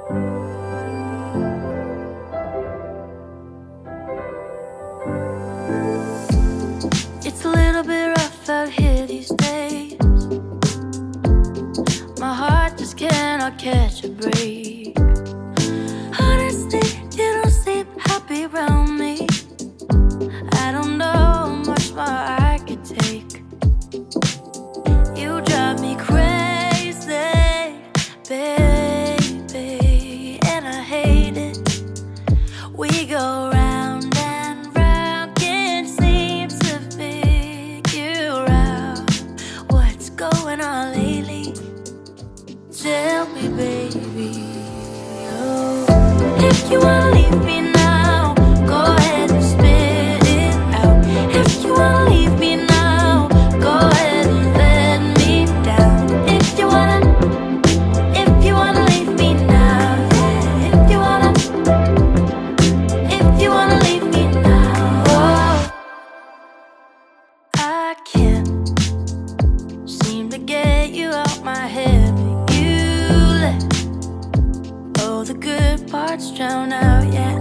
It's a little bit rough out here these days. My heart just cannot catch a break. Honestly, you don't seem happy around me. I don't know how much more I could take. You drive me crazy, baby, and I hate it. We go round and round, can't seem to figure out what's going on lately. Tell me, baby, oh, if you wanna leave me now, go ahead and spit it out. If you wanna leave me now, go ahead and let me down. If you wanna leave me now, yeah. If you wanna leave me now, oh, I can't seem to get you out my head, but you let all the good parts drown out, yeah.